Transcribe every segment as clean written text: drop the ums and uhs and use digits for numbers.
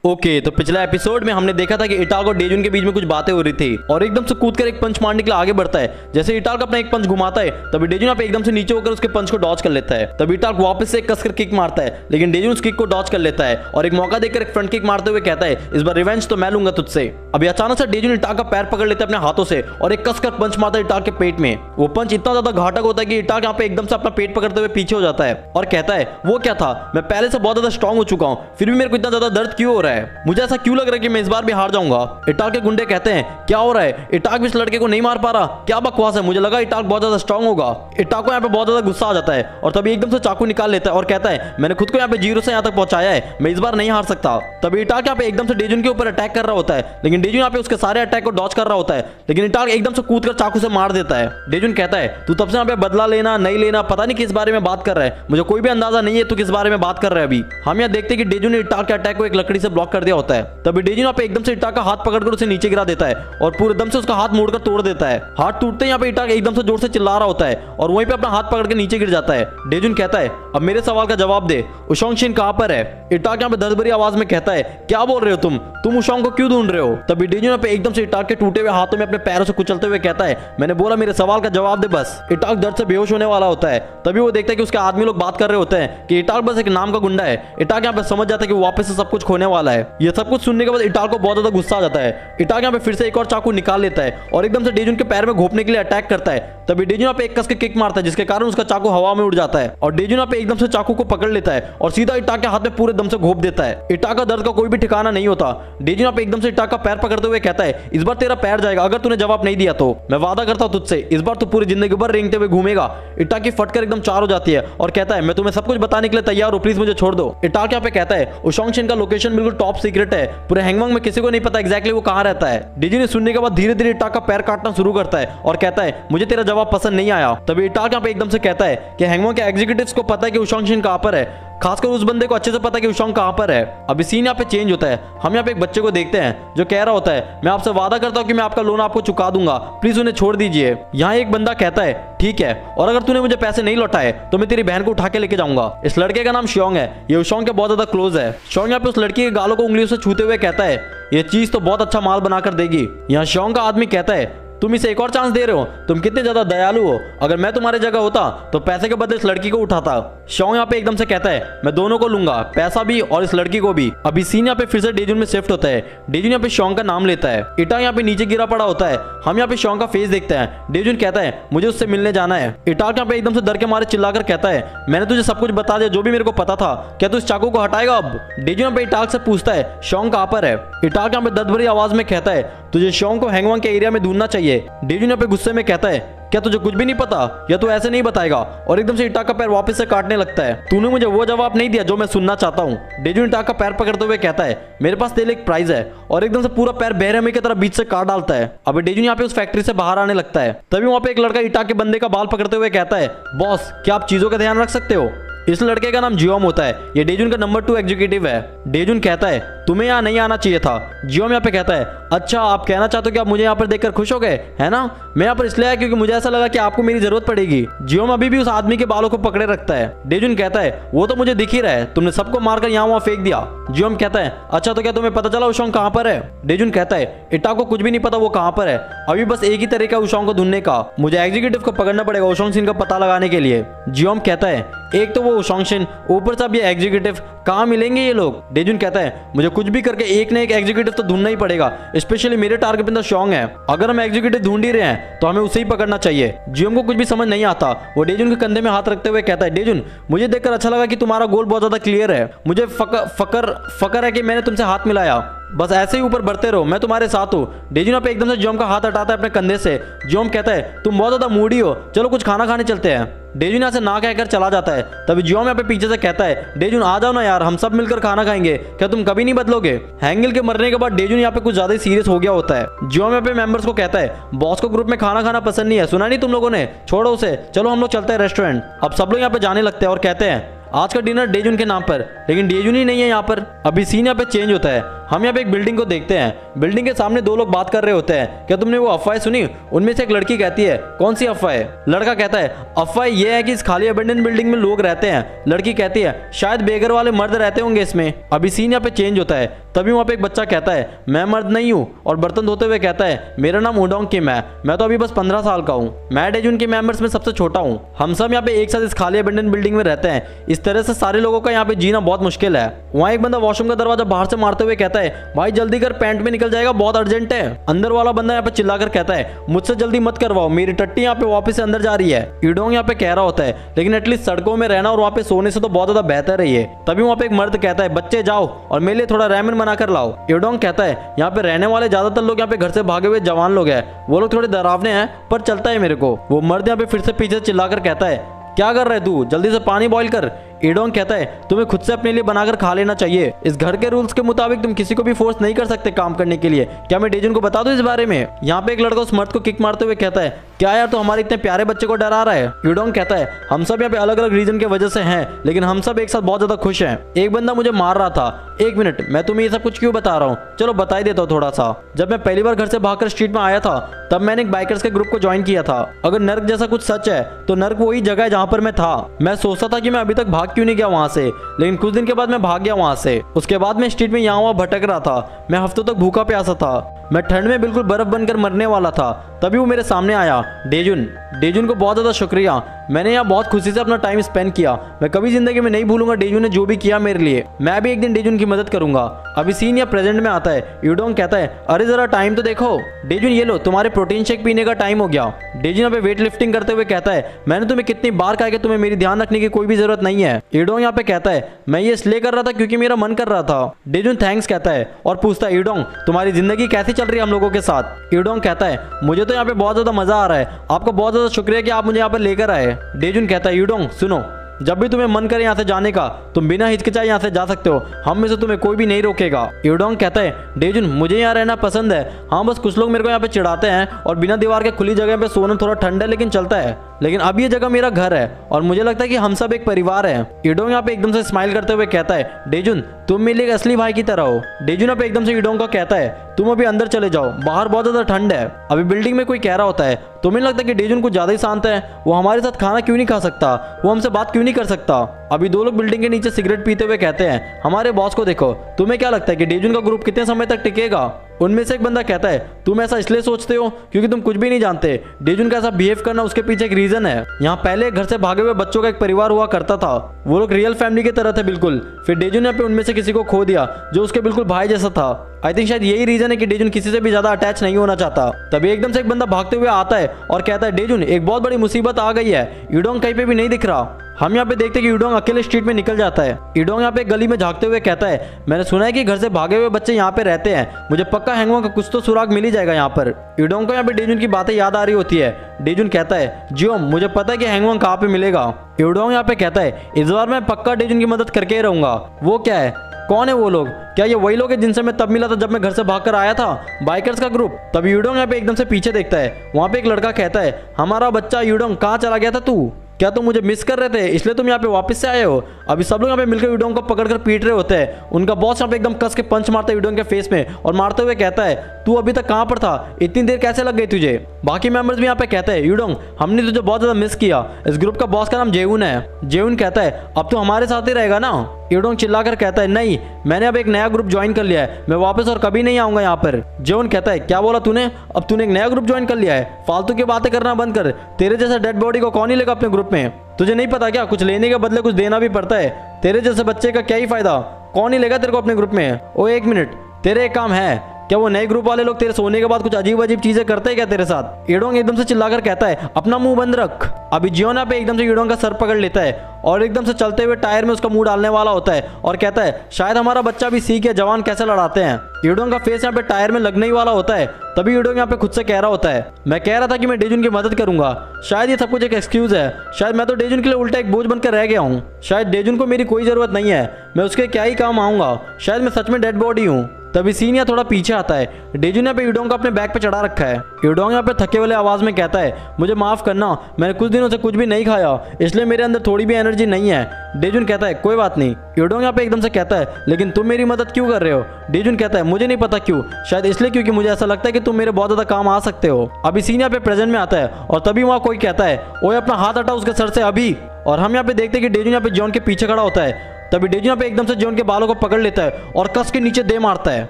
Okay, तो पिछला episode में हमने देखा था कि इटाल्क और डेजुन के बीच में कुछ बातें हो रही थी और एकदम से कूदकर एक पंच मारने के लिए आगे बढ़ता है। जैसे इटाल्क अपना एक पंच घुमाता है तभी डेजुन यहाँ पे एकदम से नीचे होकर उसके पंच को डॉज कर लेता है। तभी इटाल्क वापस से कसकर किक मारता है लेकिन डेजुन उस किक को डॉज कर लेता है और एक मौका देकर एक फ्रंट किक मारते हुए कहता है इस बार रिवेंज तो मैं लूंगा तुझसे। अभी अचानक से डेजुन इटाल्क का पैर पकड़ लेता है अपने हाथों से और एक कसकर पंच मारता है इटाल्क के पेट में। वो पंच इतना ज्यादा घातक होता है कि इटाल्क यहाँ पे एकदम से अपना पेट पकड़ते हुए पीछे हो जाता है और कहता है वो क्या था, मैं पहले से बहुत ज्यादा स्ट्रांग हो चुका हूँ फिर भी मेरे को इतना ज्यादा दर्द क्यों हो रहा है, मुझे ऐसा क्यों लग रहा है कि मैं इस बार भी हार जाऊंगा। इटाल्क के गुंडे कहते हैं क्या हो रहा है, इटाल्क इस लड़के को नहीं मार पा रहा, क्या बकवास है, मुझे लगा इटाल्क बहुत ज्यादा स्ट्रांग होगा। इटाल्क को यहाँ पे बहुत ज्यादा गुस्सा आ जाता है और तभी एकदम से चाकू निकाल लेता है और कहता है मैंने खुद को यहाँ पे जीरो से यहाँ तक पहुंचाया है, मैं इस बार नहीं हार सकता। तभी इटाल्क यहाँ पे एकदम से डेजुन के ऊपर अटैक कर रहा होता है लेकिन डेजुन यहाँ पे उसके सारे अटैक को डॉज कर रहा होता है लेकिन इटाल्क एकदम से कूदकर चाकू से मार देता है। डेजुन कहता है तू तब से यहाँ पे बदला लेना नहीं लेना पता नहीं किस बारे में बात कर रहा है, मुझे कोई भी अंदाजा नहीं है तू किस बारे में बात कर रहा है। अभी हम यहाँ देखते हैं कि डेजुन ने इटाल्क के अटैक को एक लकड़ी से ब्लॉक कर दिया होता है। तभी डेजुन यहाँ पे एकदम से इटाल्क का हाथ पकड़कर उसे नीचे गिरा देता है और पूरे दम से उसका हाथ मोड़कर तोड़ देता है। हाथ टूटते यहाँ पे इटाल्क एकदम से जोर से चिल्ला रहा होता है और वहीं पे अपना हाथ पकड़ के नीचे गिर जाता है। डेजुन कहता है अब मेरे सवाल का जवाब दे, उशोंग शिन कहां पर है। इटाल्क यहाँ पे दर्द भरी आवाज में कहता है क्या बोल रहे हो तुम उशोंग को क्यों ढूंढ रहे हो। तभी डेजुन यहाँ पे एकदम से इटाल्क के टूटे हुए हाथों में अपने पैरों से कुचलते हुए कहता है मैंने बोला मेरे सवाल का जवाब दे बस। इटाल्क दर्द से बेहोश होने वाला होता है तभी वो देखता है कि उसके आदमी लोग बात कर रहे होते हैं कि इटाल्क बस एक नाम का गुंडा है। इटाल्क यहाँ पे समझ जाता है कि वो वापस से सब कुछ खोने वाला है। ये सब कुछ सुनने के बाद इटाल्क को बहुत ज्यादा गुस्सा आ जाता है। इटाल्क यहाँ पे फिर से एक और चाकू निकाल लेता है और एकदम से डेजुन के पैर में घोंपने के लिए अटैक करता है। तभी डेजुन यहाँ पे एक कस के किक मारता है जिसके कारण उसका चाकू हवा में उड़ जाता है और डेजुन यहाँ पे एकदम से चाकू को पकड़ लेता है और सीधा इटाल्क के हाथ में पूरे दम से घोंप देता है। इटाल्क का दर्द का कोई भी ठिकाना नहीं होता। डेजुन यहाँ पे एकदम से इटाल्क का पैर पकड़ते हुए कहता है इस बार तेरा पैर जाएगा अगर तूने जवाब नहीं दिया तो मैं वादा करता हूँ तुझसे इस बार तू पूरी जिंदगी भर रेंगते हुए घूमेगा। इटाल्क की फटकर एकदम चार हो जाती है और कहता है मैं तुम्हें सब कुछ बताने के लिए तैयार हूँ, प्लीज मुझे छोड़ दो। इटाल्क यहाँ पे कहता है उशोंग शिन का लोकेशन बिल्कुल टॉप सीक्रेट है, पूरे हैंगवांग में किसी को नहीं पता एग्जैक्टली वो कहाँ रहता है। डेजुन ने सुनने के बाद धीरे धीरे इटाल्क का पैर काटना शुरू करता है और कहता है मुझे तेरा जवाब पसंद नहीं आया। तभी इटाल्क यहाँ पे एकदम से कहता है कि हैंगवांग के एग्जीक्यूटिव्स को पता है कि उशोंग शिन कहाँ पर है, खासकर उस बंदे को अच्छे से पता है कि उशोंग कहाँ पर है। अभी सीन यहाँ पे चेंज होता है। हम यहाँ पे एक बच्चे को देखते हैं जो कह रहा होता है मैं आपसे वादा करता हूँ कि मैं आपका लोन आपको चुका दूंगा, प्लीज उन्हें छोड़ दीजिए। यहाँ एक बंदा कहता है ठीक है और अगर तूने मुझे पैसे नहीं लौटाए तो मैं तेरी बहन को उठा के लेके जाऊंगा। इस लड़के का नाम श्योंग है, ये उशोंग के बहुत ज्यादा क्लोज है। श्योंग यहाँ पे उस लड़की के गालों को उंगलियों से छूते हुए कहता है ये चीज तो बहुत अच्छा माल बनाकर देगी। यहाँ श्योंग का आदमी कहता है तुम इसे एक और चांस दे रहे हो, तुम कितने ज्यादा दयालु हो, अगर मैं तुम्हारे जगह होता तो पैसे के बदले इस लड़की को उठाता। श्योंग यहाँ पे एकदम से कहता है मैं दोनों को लूंगा, पैसा भी और इस लड़की को भी। अभी सीन यहाँ पे फिर से डेजुन में शिफ्ट होता है। डेजुन यहाँ पे श्योंग का नाम लेता है। इटाल्क यहाँ पे नीचे गिरा पड़ा होता है। हम यहाँ पे श्योंग का फेस देखते हैं। डेजुन कहता है मुझे उससे मिलने जाना है। इटाल्क यहाँ पे एकदम से डर के मारे चिल्लाकर कहता है मैंने तुझे सब कुछ बता दिया जो भी मेरे को पता था, क्या तू इस चाकू को हटाएगा अब। डेजुन यहाँ पे इटाल्क से पूछता है श्योंग कहाँ पर है। इटाल्क यहाँ पे दर्द भरी आवाज में कहता है तुझे श्योंग को हैंगवांग के एरिया में ढूंढना चाहिए। डेजुन यहाँ पे गुस्से में कहता है क्या तुझे कुछ भी नहीं पता या तू ऐसे नहीं बताएगा, और एकदम से इटाल्क का पैर वापस से काटने लगता है। तूने मुझे वो जवाब नहीं दिया जो मैं सुनना चाहता हूँ। डेजुन इटाल्क का पैर पकड़ते हुए कहता है मेरे पास तेरे लिए एक प्राइज है और एकदम से पूरा पैर बेरहमी की तरह बीच से काट डालता है। अभी डेजुन यहाँ पे उस फैक्ट्री से बाहर आने लगता है। तभी वहाँ पे एक लड़का इटाल्क के बंदे का बाल पकड़ते हुए कहता है बॉस क्या आप चीजों का ध्यान रख सकते हो। इस लड़के का नाम जियोम होता है, ये डेजुन का नंबर 2 एग्जीक्यूटिव है। डेजुन कहता है तुम्हें यहाँ नहीं आना चाहिए था। जियोम यहाँ पे कहता है अच्छा आप कहना चाहते हो कि आप मुझे यहाँ पर देखकर खुश हो गए है ना, मैं यहाँ पर इसलिए आया क्योंकि मुझे ऐसा लगा कि आपको मेरी जरूरत पड़ेगी। जियोम अभी भी उस आदमी के बालों को पकड़े रखता है। डेजुन कहता है वो तो मुझे दिख ही रहा है, तुमने सबको मारकर यहाँ वहाँ फेंक दिया। जियोम कहता है अच्छा तो क्या तुम्हें पता चला उशोंग कहाँ पर है। डेजुन कहता है इटाल्क को कुछ भी नहीं पता वो कहाँ पर है, अभी बस एक ही तरीका है उशोंग को ढूंढने का, मुझे एग्जीक्यूटिव को पकड़ना पड़ेगा उशोंग शिन का पता लगाने के लिए। जियोम कहता है एक तो वो उशोंग शिन, ऊपर से अब ये एग्जीक्यूटिव, कहाँ मिलेंगे ये लोग। डेजुन कहता है मुझे कुछ भी करके एक ना एक एग्जीक्यूटिव तो ढूंढना ही पड़ेगा, स्पेशली मेरे टारगेट बंदा श्योंग है, अगर हम एग्जीक्यूटिव ढूंढ ही रहे हैं तो हमें उसे ही पकड़ना चाहिए। जियोम को कुछ भी समझ नहीं आता, वो डेजुन के कंधे में हाथ रखते हुए कहता है डेजुन मुझे देखकर अच्छा लगा कि तुम्हारा गोल बहुत ज्यादा क्लियर है, मुझे फकर है कि मैंने तुमसे हाथ मिलाया, बस ऐसे ही ऊपर बढ़ते रहो, मैं तुम्हारे साथ हूँ। डेजुन यहाँ पे एकदम से जियोम का हाथ हटाता है अपने कंधे से। जियोम कहता है तुम बहुत ज्यादा मूडी हो, चलो कुछ खाना खाने चलते हैं। डेजुन यहाँ से ना कहकर चला जाता है। तभी जियोम यहाँ पे पीछे से कहता है डेजुन आ जाओ ना यार, हम सब मिलकर खाना खाएंगे, क्या तुम कभी नहीं बदलोगे। हैंगिल के मरने के बाद डेजुन यहाँ पे कुछ ज्यादा ही सीरियस हो गया होता है। जियोम यहाँ पे मेंबर्स को कहता है बॉस को ग्रुप में खाना खाना पसंद नहीं है, सुना नहीं तुम लोगों ने, छोड़ो उसे, चलो हम लोग चलते हैं रेस्टोरेंट। अब सब लोग यहाँ पे जाने लगते हैं और कहते हैं आज का डिनर डेजुन के नाम पर, लेकिन डेजुन ही नहीं है यहाँ पर। अभी सीन यहाँ पे चेंज होता है। हम यहाँ पे एक बिल्डिंग को देखते हैं। बिल्डिंग के सामने दो लोग बात कर रहे होते हैं। क्या तुमने वो अफवाह सुनी? उनमें से एक लड़की कहती है, कौन सी अफवाह है? लड़का कहता है, अफवाह ये है कि इस खाली अबेंडन बिल्डिंग में लोग रहते हैं। लड़की कहती है, शायद बेघर वाले मर्द रहते होंगे इसमें। अभी सीन यहाँ पे चेंज होता है। तभी वहाँ पे एक बच्चा कहता है, मैं मर्द नहीं हूँ, और बर्तन धोते हुए कहता है, मेरा नाम उडोंग किम है, मैं तो अभी बस 15 साल का हूँ, मैं डेजुन के मेंबर्स में सबसे छोटा हूँ। हम सब यहाँ पे एक साथ इस खाली अबेंडन बिल्डिंग में रहते हैं। इस तरह से सारे लोगों का यहाँ पे जीना बहुत मुश्किल है। वहाँ एक बंदा वॉशरूम का दरवाजा बाहर से मारते हुए कहता है, भाई जल्दी कर, पैंट में निकल जाएगा, बहुत अर्जेंट है। अंदर वाला बंदा यहाँ पे चिल्लाकर कहता है, मुझसे जल्दी मत करवाओ, मेरी टट्टी यहाँ पे वापस से अंदर जा रही है। इडोंग यहाँ पे कह रहा होता है, लेकिन एटलीस्ट सड़कों में रहना और वहाँ पे सोने से तो बहुत ज्यादा बेहतर है ये। तभी वहाँ पे एक मर्द कहता है, बच्चे जाओ और मेरे लिए थोड़ा रेमन बना कर लाओ। इडोंग कहता है, यहाँ पे रहने वाले ज्यादातर लोग यहाँ पे घर से भागे हुए जवान लोग हैं, वो लोग थोड़े डरावने हैं, पर चलता है मेरे को। वो मर्द यहाँ पे फिर से पीछे चिल्लाकर कहता है, क्या कर रहे तू, जल्दी से पानी बॉईल कर। इडोंग कहता है, तुम्हें खुद से अपने लिए बनाकर खा लेना चाहिए। इस घर के रूल्स के मुताबिक तुम किसी को भी फोर्स नहीं कर सकते काम करने के लिए। क्या मैं डेजुन को बता दूं इस बारे में? यहाँ पे एक लड़का उस मर्द को किक मारते हुए कहता है, क्या यार, तो हमारे इतने प्यारे बच्चे को डरा रहा है। इडोंग कहता है, हम सब यहाँ पे अलग अलग रीजन की वजह से हैं, लेकिन हम सब एक साथ बहुत ज्यादा खुश हैं। एक बंदा मुझे मार रहा था। एक मिनट, मैं तुम्हें ये सब कुछ क्यों बता रहा हूँ? चलो बता ही देता हूँ थोड़ा सा। जब मैं पहली बार घर से भागकर स्ट्रीट में आया था, तब मैंने एक बाइकर्स के ग्रुप को ज्वाइन किया था। अगर नर्क जैसा कुछ सच है, तो नर्क वही जगह है जहाँ पर मैं था। मैं सोचता था कि मैं अभी तक भाग क्यों नहीं गया वहां से, लेकिन कुछ दिन के बाद मैं भाग गया वहां से। उसके बाद मैं स्ट्रीट में यहाँ वहाँ भटक रहा था। मैं हफ्तों तक भूखा प्यासा था। मैं ठंड में बिल्कुल बर्फ बनकर मरने वाला था। तभी वो मेरे सामने आया, डेजुन। डेजुन को बहुत ज्यादा शुक्रिया, मैंने यहाँ बहुत खुशी से अपना टाइम स्पेंड किया। मैं कभी जिंदगी में नहीं भूलूंगा डेजुन ने जो भी किया मेरे लिए। मैं भी एक दिन डेजुन की मदद करूंगा। अभी सीन या प्रेजेंट में आता है। इडोंग कहता है, अरे जरा टाइम तो देखो। डेजुन, ये लो, तुम्हारे प्रोटीन शेक पीने का टाइम हो गया। डेजुन यहाँ पे वेट लिफ्टिंग करते हुए कहता है, मैंने तुम्हें कितनी बार कहा कि तुम्हें मेरी ध्यान रखने की कोई भी जरूरत नहीं है। इडोंग यहाँ पे कहता है, मैं ये इसलिए कर रहा था क्योंकि मेरा मन कर रहा था। डेजुन थैंक्स कहता है और पूछता है, इडोंग तुम्हारी जिंदगी कैसी चल रही है हम लोगों के साथ? इडोंग कहता है, मुझे तो यहाँ पे बहुत ज्यादा मजा आ रहा है, आपका बहुत ज्यादा शुक्रिया कि आप मुझे यहाँ पर लेकर आए। डेजुन कहता है, इडोंग सुनो, जब भी तुम्हें मन करे यहाँ से जाने का, तुम बिना हिचकिचाए यहाँ से जा सकते हो, हम में से तुम्हें कोई भी नहीं रोकेगा। इडोंग कहता है, डेजुन मुझे यहाँ रहना पसंद है। हाँ, बस कुछ लोग मेरे को यहाँ पे चिढ़ाते हैं और बिना दीवार के खुली जगह पे सोना थोड़ा ठंड है, लेकिन चलता है। लेकिन अब ये जगह मेरा घर है और मुझे लगता है कि हम सब एक परिवार है। इडोंग यहाँ पे एकदम से स्माइल करते हुए कहता है, डेजुन तुम मेरे लिए एक असली भाई की तरह हो। डेजुन यहाँ पे एकदम से इडोंग को कहता है, तुम अभी अंदर चले जाओ, बाहर बहुत ज्यादा ठंड है। अभी बिल्डिंग में कोई कह रहा होता है, तुम्हें लगता है कि डेजुन कुछ ज्यादा ही शांत है, वो हमारे साथ खाना क्यों नहीं खा सकता, वो हमसे बात क्यों नहीं कर सकता। अभी दो लोग बिल्डिंग के नीचे सिगरेट पीते हुए कहते हैं, हमारे बॉस को देखो, तुम्हें क्या लगता है कि डेजुन का ग्रुप कितने समय तक टिकेगा? उनमें से एक बंदा कहता है, तुम ऐसा इसलिए सोचते हो क्योंकि तुम कुछ भी नहीं जानते। डेजुन का ऐसा बिहेव करना, उसके पीछे एक रीजन है। यहाँ पहले घर से भागे हुए बच्चों का एक परिवार हुआ करता था, वो लोग रियल फैमिली की तरह थे बिल्कुल। फिर डेजुन ने उनमें से किसी को खो दिया जो उसके बिल्कुल भाई जैसा था। आई थिंक शायद यही रीजन है कि डेजुन किसी से भी ज्यादा अटैच नहीं होना चाहता। तभी एकदम से एक बंदा भागते हुए आता है और कहता है, डेजुन एक बहुत बड़ी मुसीबत आ गई है, इडोंग कहीं पे भी नहीं दिख रहा। हम यहाँ पे देखते हैं कि इडोंग अकेले स्ट्रीट में निकल जाता है। इडोंग यहाँ पे गली में झांकते हुए कहता है, मैंने सुना है कि घर से भागे हुए बच्चे यहाँ पे रहते हैं, मुझे पक्का हैंगवॉन्ग का कुछ तो सुराग मिल ही जाएगा यहाँ पर। इडोंग को यहाँ पे डेजुन की बातें याद आ रही होती है। डेजुन कहता है, जियोम मुझे पता है कि हैंगवॉन्ग कहाँ पे मिलेगा। इडोंग यहाँ पे कहता है, इस बार मैं पक्का डेजुन की मदद करके ही रहूंगा। वो क्या है, कौन है वो लोग? क्या ये वही लोग हैं जिनसे मैं तब मिला था जब मैं घर से भागकर आया था, बाइकर्स का ग्रुप? तब इडोंग यहाँ पे एकदम से पीछे देखता है। वहाँ पे एक लड़का कहता है, हमारा बच्चा इडोंग कहाँ चला गया था तू? क्या तुम मुझे मिस कर रहे थे इसलिए तुम यहाँ पे वापस से आए हो? अभी सब लोग यहाँ पे मिलकर इडोंग को पकड़कर पीट रहे होते हैं। उनका बॉस यहाँ पे एकदम कस के पंच मारता है इडोंग के फेस में और मारते हुए कहता है, तू अभी तक कहाँ पर था, इतनी देर कैसे लग गई तुझे? बाकी मेंबर्स भी यहाँ पे कहते हैं, इडोंग हमने तुझे बहुत ज्यादा मिस किया। इस ग्रुप का बॉस का नाम जेउन है। जेउन कहता है, अब तो हमारे साथ ही रहेगा ना? इडोंग चिल्लाकर कहता है, नहीं, मैंने अब एक नया ग्रुप ज्वाइन कर लिया है, मैं वापस और कभी नहीं आऊंगा यहाँ पर। जेउन कहता है, क्या बोला तूने? अब तूने एक नया ग्रुप ज्वाइन कर लिया है? फालतू की बातें करना बंद कर, तेरे जैसा डेड बॉडी को कौन ही लेगा अपने ग्रुप में? तुझे नहीं पता क्या, कुछ लेने के बदले कुछ देना भी पड़ता है। तेरे जैसे बच्चे का क्या ही फायदा, कौन ही लेगा तेरे को अपने ग्रुप में? ओ एक मिनट, तेरे एक काम है क्या, वो नए ग्रुप वाले लोग तेरे सोने के बाद कुछ अजीब अजीब चीजें करते हैं क्या तेरे साथ? इडोंग एकदम से चिल्लाकर कहता है, अपना मुंह बंद रख। अभी जियोना पे एकदम से इडोंग का सर पकड़ लेता है और एकदम से चलते हुए टायर में उसका मुंह डालने वाला होता है और कहता है, शायद हमारा बच्चा भी सीख है जवान कैसे लड़ाते हैं। इडोंग का फेस यहाँ पे टायर में लगने ही वाला होता है। तभी इडोंग यहाँ पे खुद से कह रहा होता है, मैं कह रहा था कि मैं डेजुन की मदद करूंगा, शायद ये सब कुछ एक एक्सक्यूज है, शायद मैं तो डेजुन के लिए उल्टा एक बोझ बनकर रह गया हूँ, शायद डेजुन को मेरी कोई जरूरत नहीं है, मैं उसके क्या ही काम आऊंगा, शायद मैं सच में डेड बॉडी हूँ। तभी सीन यहाँ थोड़ा पीछे आता है। डेजुन यहाँ पे यूडोंग को अपने बैग पे चढ़ा रखा है। यूडोंग यहाँ पे थके वाले आवाज में कहता है, मुझे माफ करना, मैंने कुछ दिनों से कुछ भी नहीं खाया, इसलिए मेरे अंदर थोड़ी भी एनर्जी नहीं है। डेजुन कहता है, कोई बात नहीं। यूडोंग यहाँ पे एकदम से कहता है, लेकिन तुम मेरी मदद क्यों कर रहे हो? डेजुन कहता है, मुझे नहीं पता क्यों, शायद इसलिए क्योंकि मुझे ऐसा लगता है कि तुम मेरे बहुत ज्यादा काम आ सकते हो। अभी सीन यहाँ पे प्रेजेंट में आता है और तभी वहाँ कोई कहता है, ओए अपना हाथ हटा उसके सर से अभी। और हम यहाँ पे देखते हैं कि डेजुन यहाँ पे जॉन के पीछे खड़ा होता है। तभी डेजुन यहाँ पे एकदम से जॉन के बालों को पकड़ लेता है और कस के नीचे दे मारता है।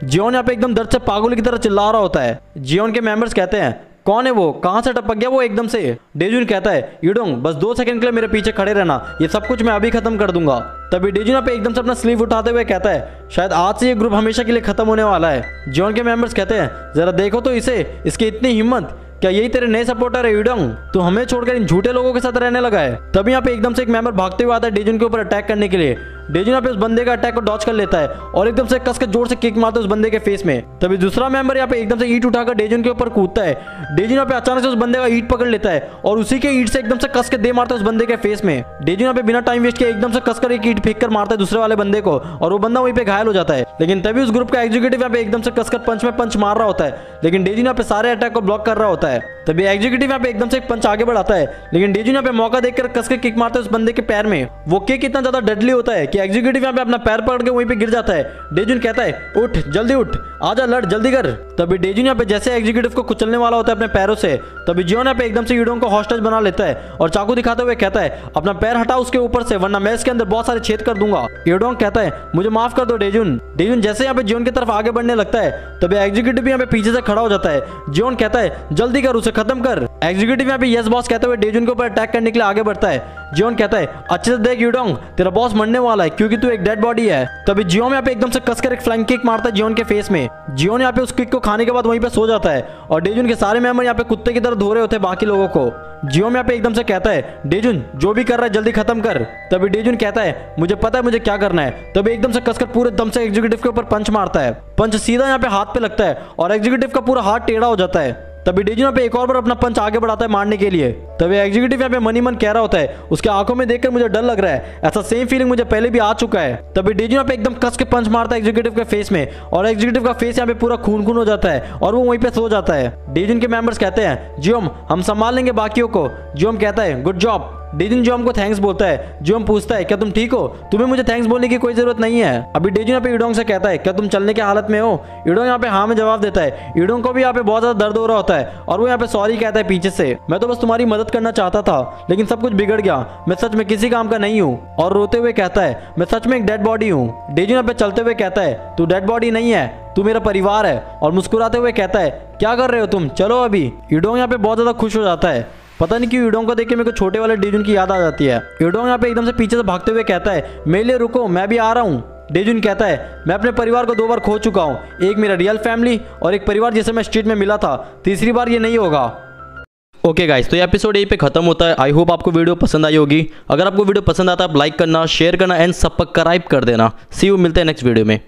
जॉन यहाँ पे एकदम दर्द से पागल की तरह चिल्ला रहा होता है। जॉन के मेंबर्स कहते हैं, कौन है वो, कहां से टपक गया वो एकदम से? डेजुन कहता है, यूडोंग बस 2 सेकंड के लिए मेरे पीछे खड़े रहना, ये सब कुछ मैं अभी खत्म कर दूंगा। तभी डेजुन यहाँ पे एकदम से अपना स्लीव उठाते हुए कहता है, शायद आज से ये ग्रुप हमेशा के लिए खत्म होने वाला है। जॉन के मेंबर्स कहते हैं, जरा देखो तो इसे, इसकी इतनी हिम्मत, क्या यही तेरे नए सपोर्टर है यूडोंग? तू हमें छोड़कर इन झूठे लोगों के साथ रहने लगा है। तभी यहाँ पे एकदम से एक मेंबर भागते हुए आता है डेजुन के ऊपर अटैक करने के लिए। डेजुन यहाँ पे उस बंदे का अटैक को डॉच कर लेता है और एकदम से कस के जोर से किक मारता है उस बंदे के फेस में। तभी दूसरा मेंबर यहाँ पे एकदम से ईंट उठाकर डेजुन के ऊपर कूदता है। डेजुन यहाँ पे अचानक से उस बंदे का ईंट पकड़ लेता है और उसी के ईंट से एकदम से कस के दे मारता है उस बंदे के फेस में। डेजुन यहाँ पे बिना टाइम वेस्ट किए एकदम से कसकर एक ईंट फेंक कर मारता है दूसरे वाले बंदे को और वो बंदा वहीं पे घायल हो जाता है। लेकिन तभी उस ग्रुप का एग्जीक्यूटिव यहाँ पे एकदम से कसकर पंच में पंच मार रहा होता है, लेकिन डेजुन यहाँ पे सारे अटैक को ब्लॉक कर रहा होता है। तभी एग्जीक्यूटिव यहाँ पे एकदम से एक पंच आगे बढ़ाता है, लेकिन डेजुन यहाँ पे मौका देखकर कस के किक मारता है उस बंदे के पैर में। वो किक इतना ज्यादा डेडली होता है कि एग्जीक्यूटिव यहाँ पे अपना पैर पकड़ के वहीं पे गिर जाता है। डेजुन कहता है, उठ जल्दी उठ, आजा लड़ जल्दी कर। तभी डेजुन यहाँ पे जैसे एग्जीक्यूटिव को कुचलने वाला होता है अपने पैरों से, तभी जियोन यहाँ पे एकदम से यूडोंग को हॉस्टेज बना लेता है और चाकू दिखाते हुए कहता है, अपना पैर हटाओ उसके ऊपर से, वरना मैं इसके अंदर बहुत सारे छेद कर दूंगा। यूडोंग कहता है, मुझे माफ कर दो डेजुन। डेजुन जैसे यहाँ पे जियोन की तरफ आगे बढ़ने लगता है, तभी एग्जीक्यूटिव यहाँ पे पीछे से खड़ा हो जाता है। जियोन कहता है, जल्दी कर, उसे खत्म कर। एग्जीक्यूटिव यहाँ पे यस बॉस कहते हुए डेजुन के ऊपर अटैक करने के लिए आगे बढ़ता है। जियोन कहता है, अच्छे से देख यूडोंग, तेरा बॉस मरने वाला है क्योंकि तू एक डेड बॉडी है। तभी जियोन यहाँ पे एकदम से कसकर एक फ्लाइंग किक मारता है जियोन के फेस में। जियोन यहाँ पे उस किक को खाने के बाद वहीं पे सो जाता है और डेजुन के सारे मेंबर यहाँ पे कुत्ते की तरह धो रहे होते हैं बाकी लोगों को। जियोन यहाँ पे एकदम से कहता है, डेजुन जो भी कर रहा है जल्दी खत्म कर। तभी डेजुन कहता है, मुझे पता है मुझे क्या करना है। तभी एकदम से कसकर पूरे दम से एग्जीक्यूटिव के ऊपर पंच मारता है। पंच सीधा यहाँ पे हाथ पे लगता है और एग्जीक्यूटिव का पूरा हाथ टेढ़ा हो जाता है। तभी डेजुन यहाँ पे एक और बार अपना पंच आगे बढ़ाता है मारने के लिए। तभी एग्जीक्यूटिव यहाँ पे मनी मन कह रहा होता है, उसके आंखों में देखकर मुझे डर लग रहा है, ऐसा सेम फीलिंग मुझे पहले भी आ चुका है। तभी डेजुन यहाँ पे एकदम कस के पंच मारता है एग्जीक्यूटिव के फेस में और एग्जीक्यूटिव का फेस यहाँ पे पूरा खून खून हो जाता है और वो वहीं पे सो जाता है। डेजुन के मेंबर्स कहते हैं, जियोम हम संभाल लेंगे बाकियों को। जियोम कहता है, गुड जॉब। डेजुन जियोम को थैंक्स बोलता है। जियोम पूछता है, क्या तुम ठीक हो? तुम्हें मुझे थैंक्स बोलने की कोई जरूरत नहीं है। अभी डेजुन यहाँ पे यूडोंग से कहता है, क्या तुम चलने की हालत में हो? यूडोंग यहाँ पे हाँ में जवाब देता है। यूडोंग को भी यहाँ पे बहुत ज्यादा दर्द हो रहा होता है और वो यहाँ पे सॉरी कहता है पीछे से, मैं तो बस तुम्हारी मदद करना चाहता था, लेकिन सब कुछ बिगड़ गया, मैं सच में किसी काम का नहीं हूँ। और रोते हुए कहता है, मैं सच में एक डेड बॉडी हूँ। डेजुन यहाँ पे चलते हुए कहता है, तू डेड बॉडी नहीं है, तू मेरा परिवार है। और मुस्कुराते हुए कहता है, क्या कर रहे हो तुम, चलो अभी। यूडोंग यहाँ पे बहुत ज्यादा खुश हो जाता है। पता नहीं क्यों यूडोंग को देख के मेरे को छोटे वाले डेजुन की याद आ जाती है। यूडोंग यहाँ पे एकदम से पीछे से भागते हुए कहता है, मेरे लिए रुको, मैं भी आ रहा हूँ। डेजुन कहता है, मैं अपने परिवार को 2 बार खो चुका हूँ, एक मेरा रियल फैमिली और एक परिवार जिसे मैं स्ट्रीट में मिला था, तीसरी बार ये नहीं होगा। ओके गाइस, तो ये एपिसोड यहीं पे खत्म होता है। आई होप आपको वीडियो पसंद आई होगी। अगर आपको वीडियो पसंद आता है आप लाइक करना, शेयर करना एंड सब्सक्राइब कर देना। सी यू, मिलते हैं नेक्स्ट वीडियो में।